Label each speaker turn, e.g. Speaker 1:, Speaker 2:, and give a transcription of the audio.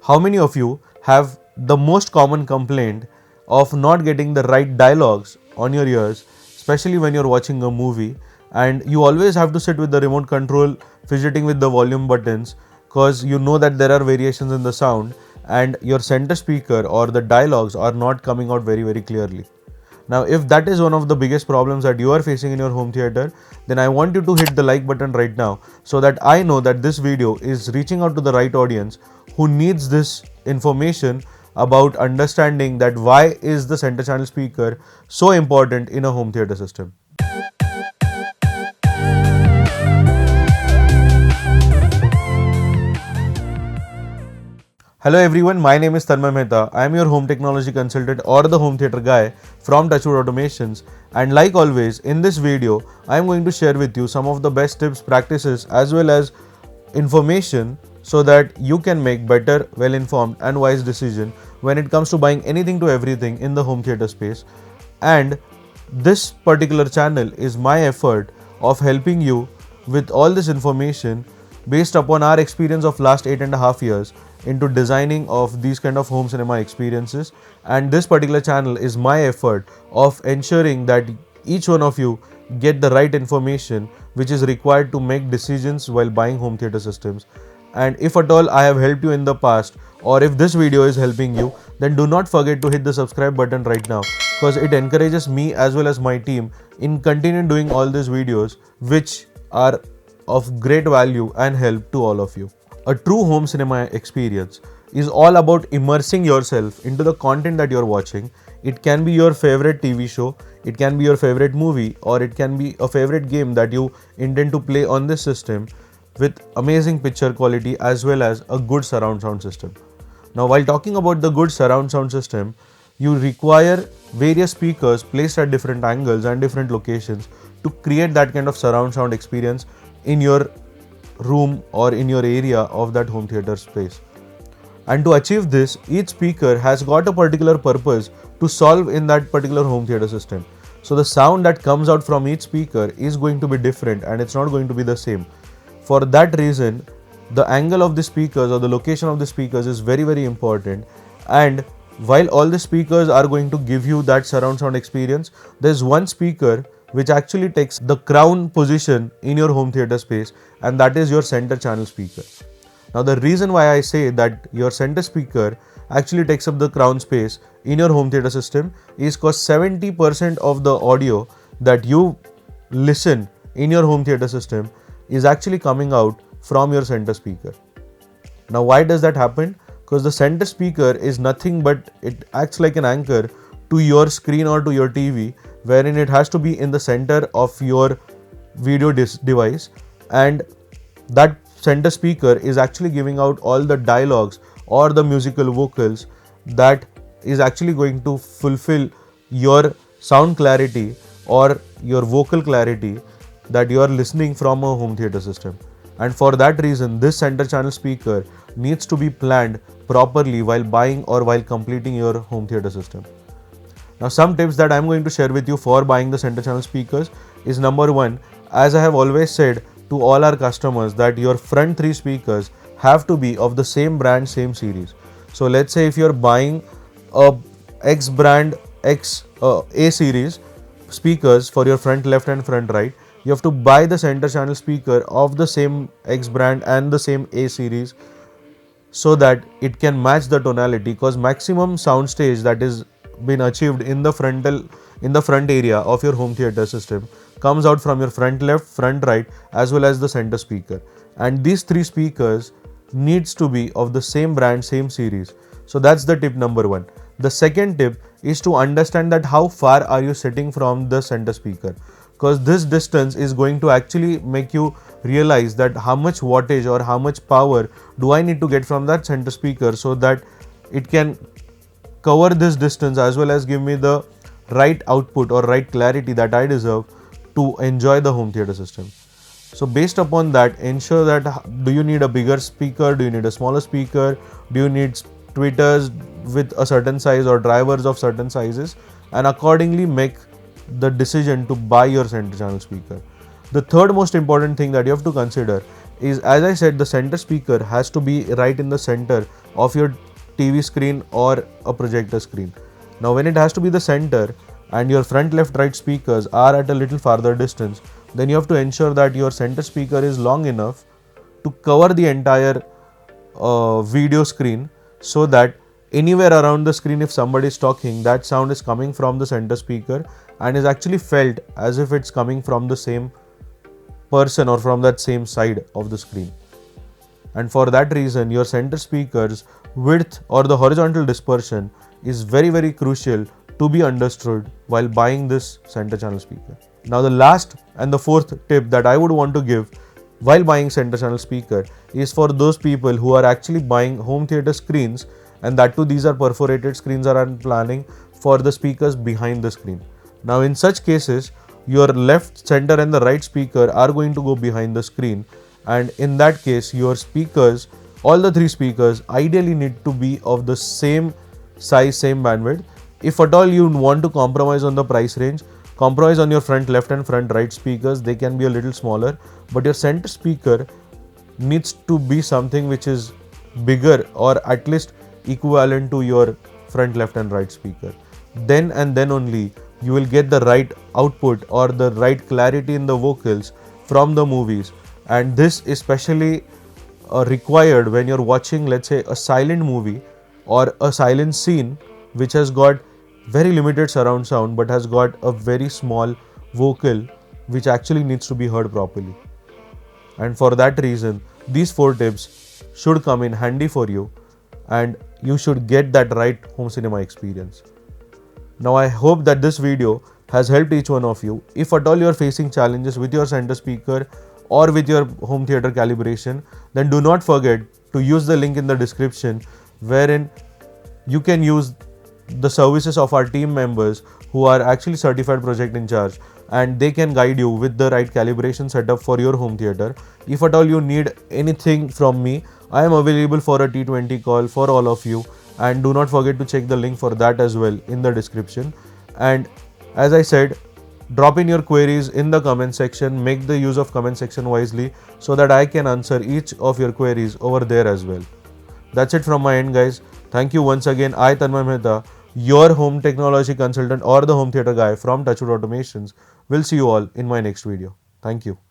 Speaker 1: How many of you have the most common complaint of not getting the right dialogues on your ears, especially when you're watching a movie and you always have to sit with the remote control fidgeting with the volume buttons because you know that there are variations in the sound and your center speaker or the dialogues are not coming out very clearly. Now, if that is one of the biggest problems that you are facing in your home theater, then I want you to hit the like button right now so that I know that this video is reaching out to the right audience who needs this information about understanding that why is the center channel speaker so important in a home theater system. Hello everyone, my name is Tanmay Mehta. I am your home technology consultant or the home theater guy from Touchwood Automations, and like always in this video I am going to share with you some of the best tips, practices as well as information so that you can make better, well-informed and wise decision when it comes to buying anything to everything in the home theater space. And this particular channel is my effort of helping you with all this information based upon our experience of last 8.5 years into designing of these kind of home cinema experiences. And this particular channel is my effort of ensuring that each one of you get the right information which is required to make decisions while buying home theater systems. And if at all I have helped you in the past, or if this video is helping you, then do not forget to hit the subscribe button right now, because it encourages me as well as my team in continuing doing all these videos which are of great value and help to all of you. A true home cinema experience is all about immersing yourself into the content that you're watching. It can be your favorite TV show, it can be your favorite movie, or it can be a favorite game that you intend to play on this system with amazing picture quality as well as a good surround sound system. Now, while talking about the good surround sound system, you require various speakers placed at different angles and different locations to create that kind of surround sound experience in your room or in your area of that home theater space. And to achieve this, each speaker has got a particular purpose to solve in that particular home theater system. So the sound that comes out from each speaker is going to be different and it's not going to be the same. For that reason, the angle of the speakers or the location of the speakers is very important. And while all the speakers are going to give you that surround sound experience, there's one speaker which actually takes the crown position in your home theater space, and that is your center channel speaker. Now, the reason why I say that your center speaker actually takes up the crown space in your home theater system is because 70% of the audio that you listen in your home theater system is actually coming out from your center speaker. Now, why does that happen? Because the center speaker is nothing but it acts like an anchor to your screen or to your TV, wherein it has to be in the center of your video device, and that center speaker is actually giving out all the dialogues or the musical vocals that is actually going to fulfill your sound clarity or your vocal clarity that you are listening from a home theater system. And for that reason, this center channel speaker needs to be planned properly while buying or while completing your home theater system. Now, some tips that I'm going to share with you for buying the center channel speakers is number one, as I have always said to all our customers, that your front three speakers have to be of the same brand, same series. So let's say if you're buying a X brand X A series speakers for your front left and front right, you have to buy the center channel speaker of the same X brand and the same A series so that it can match the tonality, because maximum soundstage that is been achieved in the front area of your home theater system comes out from your front left, front right as well as the center speaker, and these three speakers needs to be of the same brand, same series. So that's the tip number one. The second tip is to understand that how far are you sitting from the center speaker, because this distance is going to actually make you realize that how much wattage or how much power do I need to get from that center speaker so that it can cover this distance as well as give me the right output or right clarity that I deserve to enjoy the home theater system. So based upon that, ensure that do you need a bigger speaker, do you need a smaller speaker, do you need tweeters with a certain size or drivers of certain sizes, and accordingly make the decision to buy your center channel speaker. The third most important thing that you have to consider is, as I said, the center speaker has to be right in the center of your TV screen or a projector screen. Now when it has to be the center and your front, left, right speakers are at a little farther distance, then you have to ensure that your center speaker is long enough to cover the entire video screen, so that anywhere around the screen, if somebody is talking, that sound is coming from the center speaker and is actually felt as if it's coming from the same person or from that same side of the screen. And for that reason, your center speaker's width or the horizontal dispersion is very crucial to be understood while buying this center channel speaker. Now the last and the fourth tip that I would want to give while buying center channel speaker is for those people who are actually buying home theater screens, and that too these are perforated screens, are planning for the speakers behind the screen. Now in such cases, your left, center and the right speaker are going to go behind the screen, and in that case your speakers, all the three speakers, ideally need to be of the same size, same bandwidth. If at all you want to compromise on the price range, compromise on your front left and front right speakers, they can be a little smaller, but your center speaker needs to be something which is bigger or at least equivalent to your front left and right speaker. Then and then only you will get the right output or the right clarity in the vocals from the movies. And this is especially required when you're watching, let's say, a silent movie or a silent scene which has got very limited surround sound but has got a very small vocal which actually needs to be heard properly. And for that reason, these 4 tips should come in handy for you and you should get that right home cinema experience. Now I hope that this video has helped each one of you. If at all you are facing challenges with your center speaker or with your home theater calibration, then do not forget to use the link in the description wherein you can use the services of our team members who are actually certified project in charge, and they can guide you with the right calibration setup for your home theater. If at all you need anything from me, I am available for a T20 call for all of you, and do not forget to check the link for that as well in the description. And as I said, drop in your queries in the comment section. Make the use of comment section wisely so that I can answer each of your queries over there as well. That's it from my end, guys. Thank you once again. I, Tanmay Mehta, your home technology consultant or the home theater guy from Touchwood Automations, will see you all in my next video. Thank you.